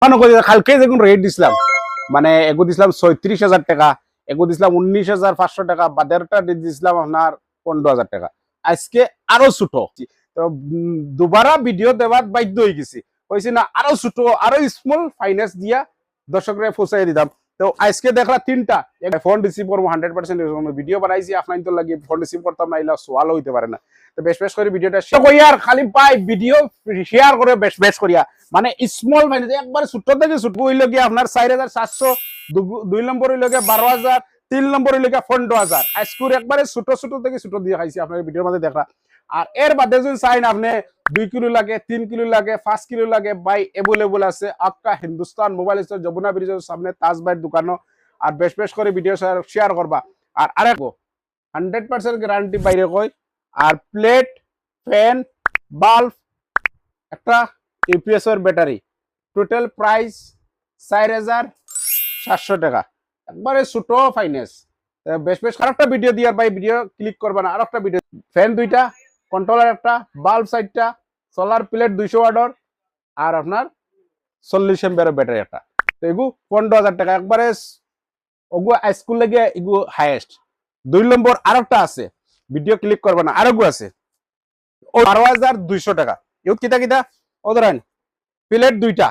কালকে যখন রেট দিছিলাম মানে এগু দিছিলাম ৩৬,০০০ টাকা, এগু দিছিলাম ১৯,৫০০ টাকা, বাদেরটা দিছিলাম আপনার ১৫,০০০ টাকা। আজকে আরো ছোট তো দুবারা ভিডিও দেওয়ার বাধ্য হয়ে গেছি, হয়েছে না আরো ছোট আরো স্মল ফাইন্যান্স দিয়া দর্শকরা পৌঁছাই দিতাম। তো আজকে দেখলা তিনটা ফোন রিসিভ করবো 100% ভিডিও বানাইছি আপনার তো লাগে ফোন রিসিভ করতাম না, এলা সোয়াল হইতে পারে না। তো বেশ বেশ করে ভিডিওটা শেয়ার করিয়া আর খালি পাই ভিডিও শেয়ার করে বেশ বেশ করিয়া মানে স্মল ফাইন্যান্স একবারে ছোট থেকে ছোট হইলে গিয়ে আপনার ৪,৭০০, ২ নম্বর হইলে গিয়ে ১২,০০০, ৩ নম্বর হইলে গিয়ে ১৫,০০০। আজকুর একবারে ছোট ছোট থেকে ছোট দিয়ে খাইছি আপনার ভিডিওর মধ্যে দেখা। আর এর বাদে যদি চাইন আপনি 2 কিলো লাগে, 3 কিলো লাগে, 5 কিলো লাগে, ভাই অ্যাভেলেবল আছে আপকা হিন্দুস্তান মোবাইল স্টোর যমুনা ব্রিজের সামনে তাজ ভাইয়ের দোকানও। আর বেশ বেশ করে ভিডিও শেয়ার করবা। আর আরেক 100% গ্যারান্টি বাইরে কই। আর প্লেট, ফ্যান, বাল্ব, একটা ইউপিএস এর ব্যাটারি, টোটাল প্রাইস ৪,৭০০ টাকা, একবারে ছোট ফাইন্যান্স। বেশ বেশ আরেকটা ভিডিও দিয়ার ভাই ভিডিও ক্লিক করবা না, আরেকটা ভিডিও ফ্যান 2টা, কন্ট্রোলার একটা, বাল্ব 4টা, সোলার প্লেট 200 ওয়াটের, আর আপনার 40 এম্পিয়ারের ব্যাটারি একটা। তো এগু ১৫,০০০ টাকা, একবারে ওগু স্কুল লাগে এগু হাইয়েস্ট। 2 নম্বর আরেকটা আছে, ভিডিও ক্লিক করবা না, আরেকগু আছে ও ১২,২০০ টাকা। ইউত কিতা কিতা ও ধরেন প্লেট 2টা,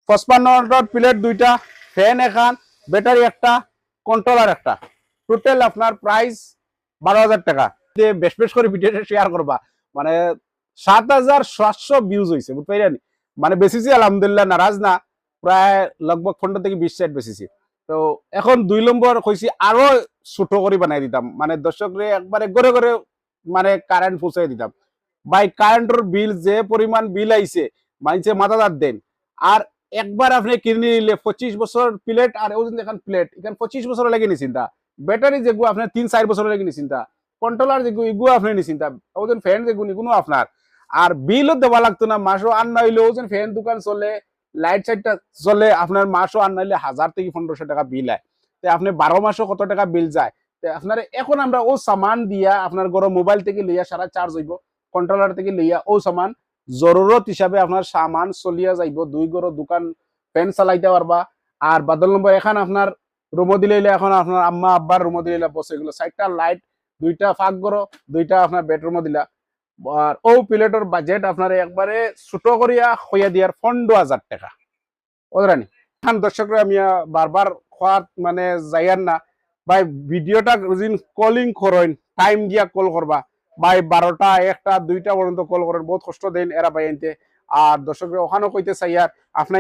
55 ওয়াটের প্লেট 2টা, ফ্যান এখান, ব্যাটারি একটা, কন্ট্রোলার একটা, টোটাল আপনার প্রাইস ১২,০০০ টাকা। বেশ বেশ করে ভিডিওটা শেয়ার করবা, মানে ৭,৭০০ ভিউজ হয়েছে বুঝতে পারেন। মানে বেশিছি আলহামদুলিল্লাহ, নারাজ না, প্রায় লগভগ 15 থেকে 20 সাইড বেশিছি। তো এখন 2 নম্বর কইছি আরো ছোট করে বানাই দিতাম, মানে দর্শকরে একবারে ঘরে ঘরে মানে কারেন্ট পৌঁছাই দিতাম। ভাই কারেন্টের বিল যে পরিমাণ বিল আইছে মাইনছে মাথা দাঁত দেন। আর একবার আপনি কিনে নিলে 25 বছর প্লেট, আর ওই দেখেন প্লেট এখানে 25 বছর লাগে নি চিন্তা, ব্যাটারি যেগুলো আপনার 3-4 বছর লাগে নি চিন্তা, কন্ট্রোলার যেগুলো এগুলো আপনি নি চিন্তা, ওজন ফ্যান যেগুলো এগুলো আপনার। আর বিলও দেওয়া লাগতো না, মাসও আন না হইলে ওজন ফ্যান দোকান চলে, লাইট সাইটটা চলে, আপনার মাসও আন না হইলে 1000 থেকে 1500 টাকা বিল হয়। তো আপনি 12 মাসও কত টাকা বিল যায়। আপনার এখন আমরা ও সামান দিয়া আপনার গরম মোবাইল থেকে লইয়া সারা চার্জ হইব, কন্ট্রোলার থেকে লইয়া ও সামান জরুরত হিসাবে আপনার সামান চলিয়া যাইব, 2 গরো দোকান ফ্যান চালাইতে পারবা। আর বাদল নম্বর এখন আপনার রুমো দিলে এখন আপনার আম্মা আব্বার রুমো দিলে বসে এগুলো 4টা লাইট, 2টা ফাঁক গরো, 2টা আপনার বেডরুমও দিলা। আর ও প্লেটের বাজেট আপনার একবারে ছোট করিয়া হইয়া দিয়ার 15,০০০ টাকা ওরানি। এখন দর্শকরা আমি বারবার খোয়ার মানে যাইয়ার না ভাই, ভিডিওটা কলিং করেন টাইম দিয়া কল করবা ভাই, 12টা 1টা 2টা পর্যন্ত কল করেন, বহুত কষ্ট দেন এরা ভাই আনতে। আর দর্শকরা ওখানেও কইতে চাই আর আপনার